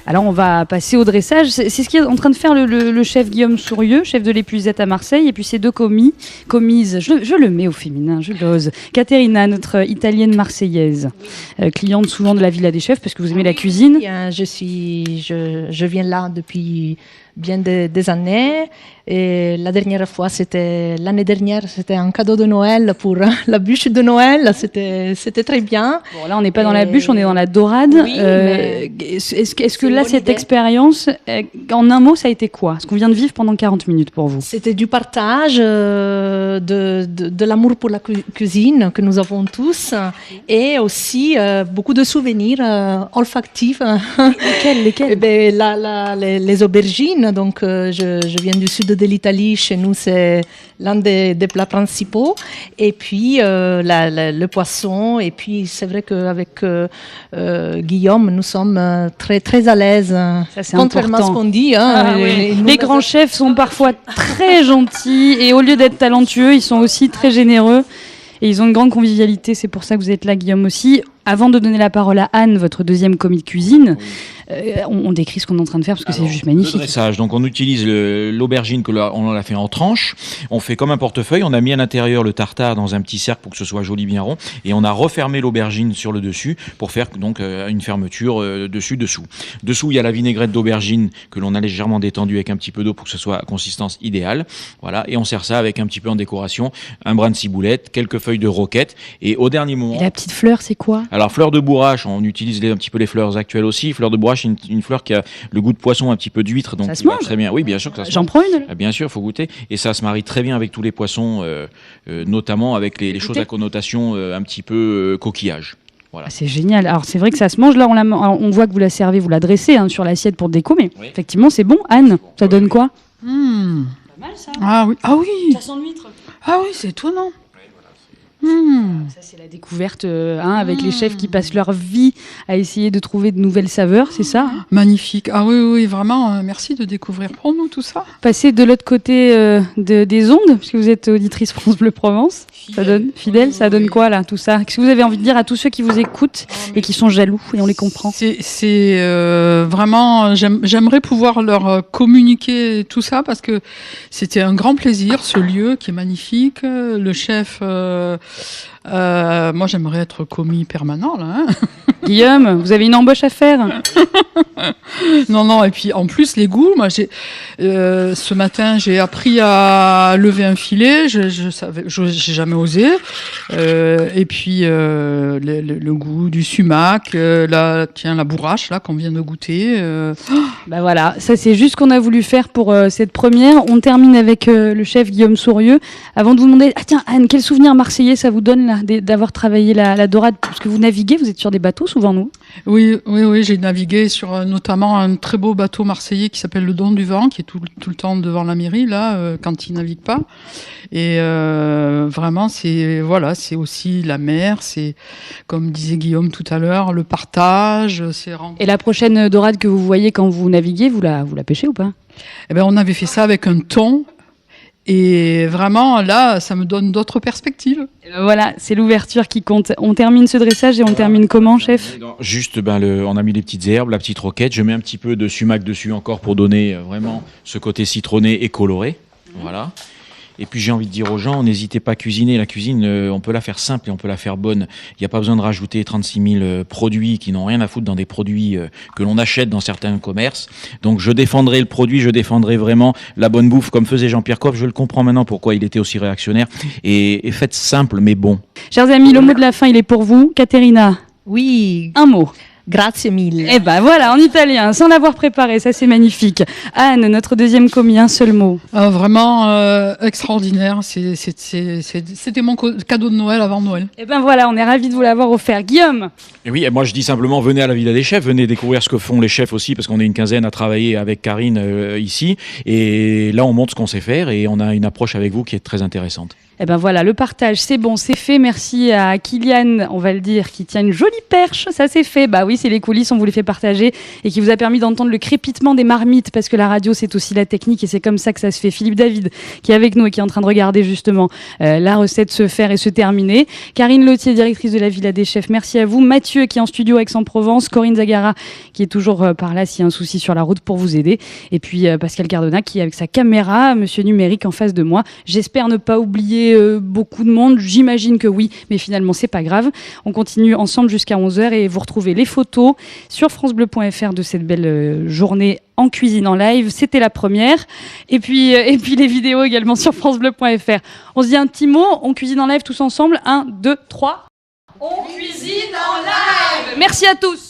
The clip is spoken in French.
Alors on va passer au dressage. C'est ce qu'est en train de faire le chef Guillaume Sourieux, chef de l'Épuisette à Marseille, et puis ces deux commises, je le mets au féminin, je l'ose. Caterina, notre italienne marseillaise, cliente souvent de la Villa des Chefs parce que vous aimez la cuisine. Je viens là depuis bien des années. Et l'année dernière, c'était un cadeau de Noël pour la bûche de Noël. C'était très bien. Bon, là, on n'est pas dans la bûche, on est dans la dorade. Oui, est-ce que là, cette expérience, en un mot, ça a été quoi? Ce qu'on vient de vivre pendant 40 minutes pour vous? C'était du partage, de l'amour pour la cuisine que nous avons tous, et aussi beaucoup de souvenirs olfactifs. Lesquels? Eh ben, les aubergines. Donc, je viens du sud de l'Italie. Chez nous, c'est l'un des plats principaux. Et puis, le poisson. Et puis, c'est vrai qu'avec Guillaume, nous sommes très, très à l'aise. Ça, c'est contrairement important. à ce qu'on dit. Oui. Les grands chefs sont parfois très gentils. Et au lieu d'être talentueux, ils sont aussi très généreux. Et ils ont une grande convivialité. C'est pour ça que vous êtes là, Guillaume, aussi. Avant de donner la parole à Anne, votre deuxième commis de cuisine, on décrit ce qu'on est en train de faire parce que c'est juste magnifique. Le dressage, donc on utilise l'aubergine on l'a fait en tranches, on fait comme un portefeuille, on a mis à l'intérieur le tartare dans un petit cercle pour que ce soit joli bien rond, et on a refermé l'aubergine sur le dessus pour faire donc une fermeture dessus-dessous. Dessous, il y a la vinaigrette d'aubergine que l'on a légèrement détendue avec un petit peu d'eau pour que ce soit à consistance idéale. Voilà, et on sert ça avec un petit peu en décoration, un brin de ciboulette, quelques feuilles de roquette, et au dernier moment... Et la petite fleur, c'est quoi? Alors, fleur de bourrache, on utilise un petit peu les fleurs actuelles aussi. Fleur de bourrache, une fleur qui a le goût de poisson, un petit peu d'huître. Donc ça se mange très bien. Oui, bien sûr que ça se mange. J'en prends une. Bien sûr, il faut goûter. Et ça se marie très bien avec tous les poissons, notamment avec les choses à connotation un petit peu coquillage. Voilà. C'est génial. Alors c'est vrai que ça se mange. Là, on voit que vous la servez, vous la dressez sur l'assiette pour déco, mais oui. Effectivement, c'est bon. Anne, ça donne quoi? Pas mal ça. Ah oui. Ça sent l'huître. Ah oui, c'est étonnant. Ça, c'est la découverte avec les chefs qui passent leur vie à essayer de trouver de nouvelles saveurs, c'est ça? Magnifique. Ah oui, vraiment, merci de découvrir pour nous tout ça. Passer de l'autre côté des ondes, puisque vous êtes auditrice France Bleu Provence. Fidèle, ça donne quoi là, tout ça? Qu'est-ce que vous avez envie de dire à tous ceux qui vous écoutent et qui sont jaloux, et on les comprend? C'est vraiment, j'aimerais pouvoir leur communiquer tout ça parce que c'était un grand plaisir, ce lieu qui est magnifique. Le chef... moi, j'aimerais être commis permanent, là. Guillaume, vous avez une embauche à faire? Non, et puis en plus, les goûts, moi, ce matin, j'ai appris à lever un filet, j'ai jamais osé. Et puis, le goût du sumac, la bourrache, là, qu'on vient de goûter. Bah voilà, ça, c'est juste ce qu'on a voulu faire pour cette première. On termine avec le chef Guillaume Sourieux. Avant de vous demander, tiens, Anne, quel souvenir marseillais ça vous donne, là, d'avoir travaillé la dorade? Parce que vous naviguez, vous êtes sur des bateaux souvent, non? Oui, j'ai navigué sur notamment un très beau bateau marseillais qui s'appelle le Don du Vent, qui est tout le temps devant la mairie, là, quand il navigue pas. Et vraiment, c'est aussi la mer, c'est, comme disait Guillaume tout à l'heure, le partage. Et la prochaine dorade que vous voyez quand vous naviguez, vous la pêchez ou pas? Eh ben, on avait fait ça avec un thon. Et vraiment, là, ça me donne d'autres perspectives. Voilà, c'est l'ouverture qui compte. On termine ce dressage et on termine comment, chef? Juste, on a mis les petites herbes, la petite roquette. Je mets un petit peu de sumac dessus encore pour donner vraiment ce côté citronné et coloré. Voilà. Et puis j'ai envie de dire aux gens, n'hésitez pas à cuisiner. La cuisine, on peut la faire simple et on peut la faire bonne. Il n'y a pas besoin de rajouter 36 000 produits qui n'ont rien à foutre dans des produits que l'on achète dans certains commerces. Donc je défendrai le produit, je défendrai vraiment la bonne bouffe comme faisait Jean-Pierre Coff. Je le comprends maintenant pourquoi il était aussi réactionnaire. Et faites simple mais bon. Chers amis, le mot de la fin, il est pour vous. Caterina. Oui. Un mot. Grazie mille. Eh ben voilà, en italien, sans l'avoir préparé, ça c'est magnifique. Anne, notre deuxième commis, un seul mot. Vraiment extraordinaire, c'était mon cadeau de Noël avant Noël. Eh ben voilà, on est ravis de vous l'avoir offert. Guillaume. Et oui, moi je dis simplement, venez à la Villa des Chefs, venez découvrir ce que font les chefs aussi, parce qu'on est une quinzaine à travailler avec Karine ici. Et là on montre ce qu'on sait faire et on a une approche avec vous qui est très intéressante. Eh ben voilà, le partage, c'est bon, c'est fait. Merci à Kylian, on va le dire, qui tient une jolie perche. Ça c'est fait, bah oui. oui, c'est les coulisses, on vous les fait partager et qui vous a permis d'entendre le crépitement des marmites parce que la radio, c'est aussi la technique et c'est comme ça que ça se fait. Philippe David, qui est avec nous et qui est en train de regarder justement la recette se faire et se terminer. Karine Lottier, directrice de la Villa des Chefs, merci à vous. Mathieu, qui est en studio à Aix-en-Provence. Corinne Zagara, qui est toujours par là s'il y a un souci sur la route pour vous aider. Et puis Pascal Cardona, qui est avec sa caméra, monsieur numérique en face de moi. J'espère ne pas oublier beaucoup de monde. J'imagine que oui, mais finalement, c'est pas grave. On continue ensemble jusqu'à 11h et vous retrouvez les photos sur francebleu.fr de cette belle journée en cuisine en live. C'était la première. Et puis les vidéos également sur francebleu.fr. On se dit un petit mot. On cuisine en live tous ensemble. 1, 2, 3. On cuisine en live. Merci à tous.